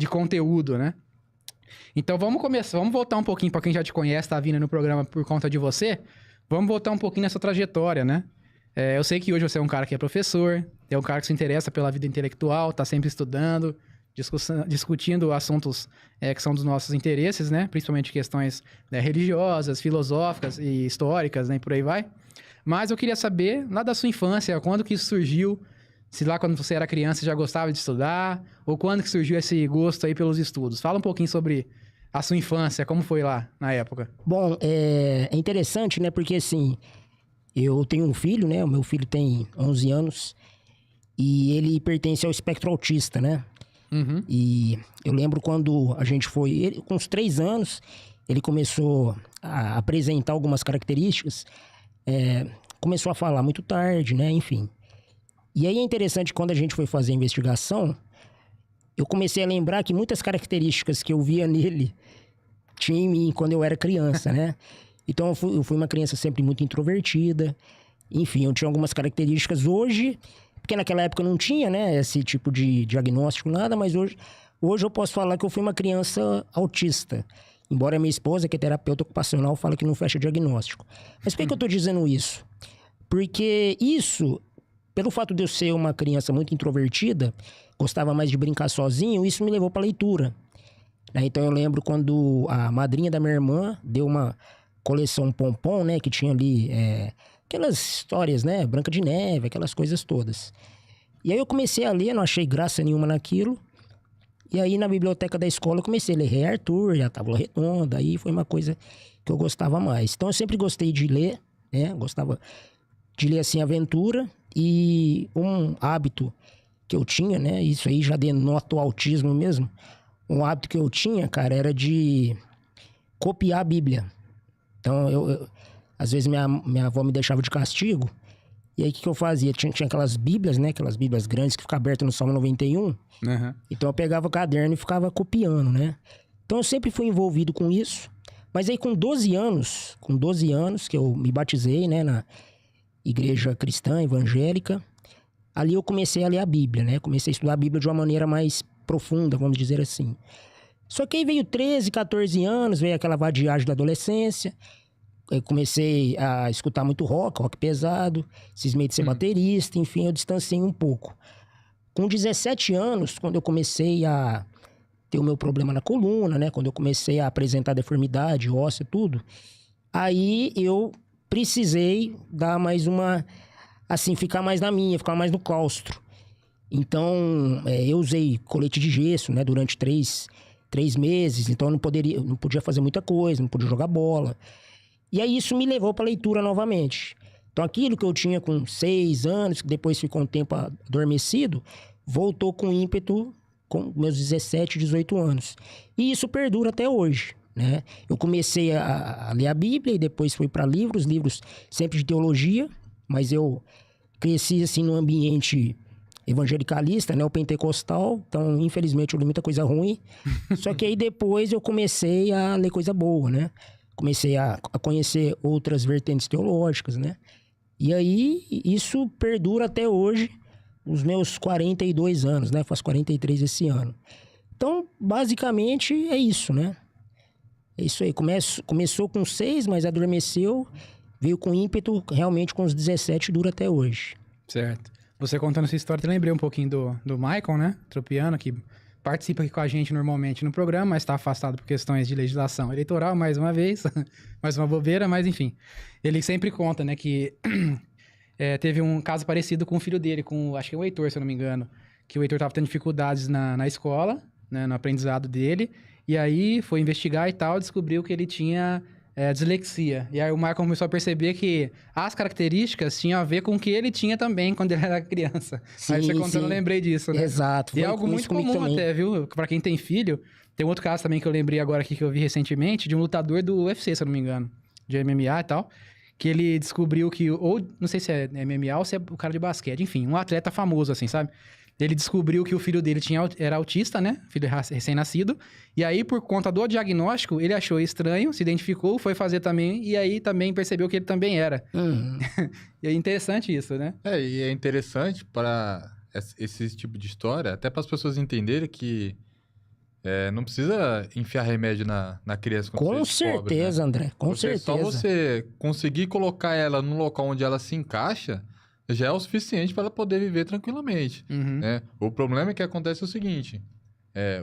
de conteúdo, né? Então vamos começar, vamos voltar um pouquinho para quem já te conhece, tá vindo no programa por conta de você. Vamos voltar um pouquinho nessa trajetória, né? Eu sei que hoje você é um cara que é professor, é um cara que se interessa pela vida intelectual, tá sempre estudando, discutindo assuntos que são dos nossos interesses, né? Principalmente questões religiosas, filosóficas e históricas, né? E por aí vai. Mas eu queria saber, lá da sua infância, quando que isso surgiu? Se lá quando você era criança já gostava de estudar, ou quando que surgiu esse gosto aí pelos estudos? Fala um pouquinho sobre a sua infância, como foi lá na época? Bom, é interessante, né? Porque assim, eu tenho um filho, né? O meu filho tem 11 anos e ele pertence ao espectro autista, né? Uhum. E eu lembro quando a gente foi, com uns 3 anos, ele começou a apresentar algumas características, começou a falar muito tarde, né? Enfim. E aí é interessante, quando a gente foi fazer a investigação, eu comecei a lembrar que muitas características que eu via nele tinha em mim quando eu era criança, né? Então eu fui uma criança sempre muito introvertida. Enfim, eu tinha algumas características hoje, porque naquela época não tinha, né, esse tipo de diagnóstico, nada, mas hoje eu posso falar que eu fui uma criança autista. Embora a minha esposa, que é terapeuta ocupacional, fala que não fecha diagnóstico. Mas por que eu tô dizendo isso? Porque isso, pelo fato de eu ser uma criança muito introvertida, gostava mais de brincar sozinho, isso me levou pra leitura. Então eu lembro quando a madrinha da minha irmã deu uma coleção Pompom, né, que tinha ali aquelas histórias, né, Branca de Neve, aquelas coisas todas. E aí eu comecei a ler, não achei graça nenhuma naquilo. E aí na biblioteca da escola eu comecei a ler Rei Arthur, e a Tábua Redonda, aí foi uma coisa que eu gostava mais. Então eu sempre gostei de ler, né, gostava de ler assim aventura, e um hábito que eu tinha, né, isso aí já denota o autismo mesmo. Um hábito que eu tinha, cara, era de copiar a Bíblia. Então, às vezes minha avó me deixava de castigo. E aí, o que eu fazia? Tinha aquelas Bíblias, né? Aquelas Bíblias grandes que ficam abertas no Salmo 91. Uhum. Então, eu pegava o caderno e ficava copiando, né? Então, eu sempre fui envolvido com isso. Mas aí, com 12 anos que eu me batizei, né? Na igreja cristã, evangélica. Ali eu comecei a ler a Bíblia, né? Comecei a estudar a Bíblia de uma maneira mais profunda, vamos dizer assim. Só que aí veio 13, 14 anos, veio aquela vadiagem da adolescência. Eu comecei a escutar muito rock pesado, cismei de ser baterista, enfim, eu distanciei um pouco. Com 17 anos, quando eu comecei a ter o meu problema na coluna, né? Quando eu comecei a apresentar deformidade, óssea, tudo, aí eu precisei dar mais uma, assim, ficar mais na minha, ficar mais no claustro. Então, eu usei colete de gesso, né, durante 3 meses, então eu não podia fazer muita coisa, não podia jogar bola. E aí isso me levou para a leitura novamente. Então aquilo que eu tinha com 6 anos, que depois ficou um tempo adormecido, voltou com ímpeto com meus 17, 18 anos. E isso perdura até hoje, né? Eu comecei a ler a Bíblia e depois fui para livros sempre de teologia, mas eu cresci assim num ambiente evangelicalista, né, o pentecostal, então infelizmente eu li muita coisa ruim, só que aí depois eu comecei a ler coisa boa, né, comecei a conhecer outras vertentes teológicas, né, e aí isso perdura até hoje, os meus 42 anos, né, faço 43 esse ano. Então, basicamente é isso, né, é isso aí, começou com 6, mas adormeceu, veio com ímpeto, realmente com os 17 dura até hoje. Certo. Você contando essa história, eu lembrei um pouquinho do Michael, né? Tropiano, que participa aqui com a gente normalmente no programa, mas está afastado por questões de legislação eleitoral, mais uma vez. Mais uma bobeira, mas enfim. Ele sempre conta, né, que teve um caso parecido com o filho dele, acho que é o Heitor, se eu não me engano. Que o Heitor estava tendo dificuldades na escola, né, no aprendizado dele. E aí foi investigar e tal, descobriu que ele tinha dislexia. E aí o Michael começou a perceber que as características tinham a ver com o que ele tinha também quando ele era criança. Sim, aí você contando, eu lembrei disso, né? Exato. E é algo muito comum até, viu? Pra quem tem filho. Tem outro caso também que eu lembrei agora aqui, que eu vi recentemente, de um lutador do UFC, se eu não me engano. De MMA e tal. Que ele descobriu que, ou não sei se é MMA ou se é o cara de basquete. Enfim, um atleta famoso, assim, sabe? Ele descobriu que o filho dele era autista, né? Filho recém-nascido. E aí, por conta do diagnóstico, ele achou estranho, se identificou, foi fazer também. E aí, também percebeu que ele também era. E é interessante isso, né? E é interessante para esse tipo de história, até para as pessoas entenderem que não precisa enfiar remédio na criança quando Com você descobre, certeza, né? André, com certeza. Só você conseguir colocar ela num local onde ela se encaixa, já é o suficiente para ela poder viver tranquilamente, né? O problema é que acontece o seguinte,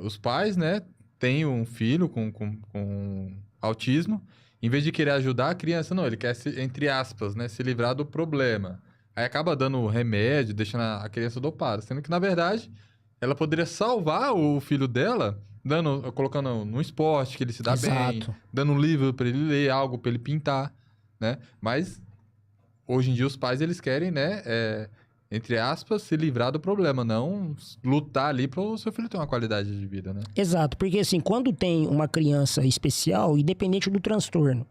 os pais, né, têm um filho com autismo, em vez de querer ajudar a criança, não, ele quer, entre aspas, né, se livrar do problema. Aí acaba dando remédio, deixando a criança dopada, sendo que, na verdade, ela poderia salvar o filho dela, colocando no esporte, que ele se dá bem, dando um livro para ele ler, algo para ele pintar, né? Mas, hoje em dia, os pais, eles querem, né, entre aspas, se livrar do problema, não lutar ali para o seu filho ter uma qualidade de vida, né? Exato, porque assim, quando tem uma criança especial, independente do transtorno,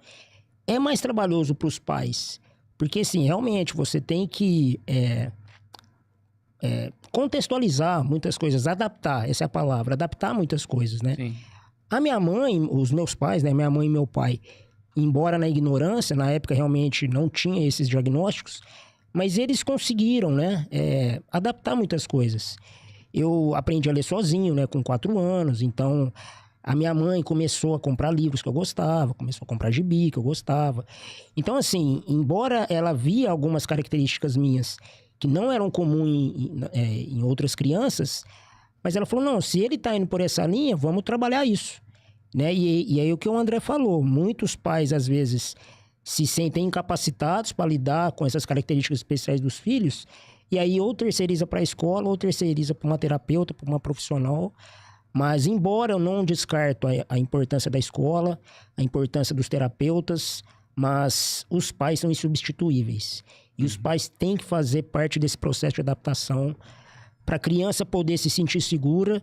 é mais trabalhoso para os pais. Porque, assim, realmente você tem que contextualizar muitas coisas, adaptar, essa é a palavra, adaptar muitas coisas, né? Sim. A minha mãe, os meus pais, né? Minha mãe e meu pai, embora na ignorância, na época realmente não tinha esses diagnósticos, mas eles conseguiram, né? Adaptar muitas coisas. Eu aprendi a ler sozinho, né? Com 4 anos, então... A minha mãe começou a comprar livros que eu gostava, começou a comprar gibi que eu gostava. Então, assim, embora ela via algumas características minhas que não eram comuns em outras crianças, mas ela falou, não, se ele tá indo por essa linha, vamos trabalhar isso. Né? E aí o que o André falou, muitos pais, às vezes, se sentem incapacitados para lidar com essas características especiais dos filhos, e aí ou terceiriza para a escola, ou terceiriza para uma terapeuta, para uma profissional. Mas, embora eu não descarto a importância da escola, a importância dos terapeutas, mas os pais são insubstituíveis. E os pais têm que fazer parte desse processo de adaptação para a criança poder se sentir segura.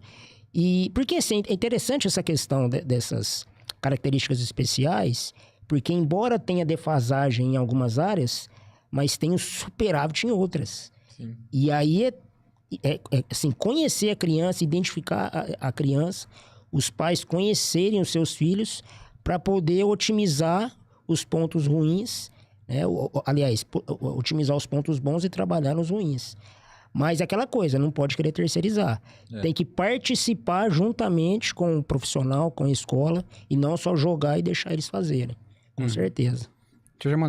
E porque assim, é interessante essa questão dessas características especiais, porque embora tenha defasagem em algumas áreas, mas tem um superávit em outras. Sim. E aí assim, conhecer a criança, identificar a criança, os pais conhecerem os seus filhos para poder otimizar os pontos ruins, né? Aliás, otimizar os pontos bons e trabalhar nos ruins. Mas é aquela coisa, não pode querer terceirizar. Tem que participar juntamente com o profissional, com a escola, e não só jogar e deixar eles fazerem. Com certeza. Deixa eu já mandar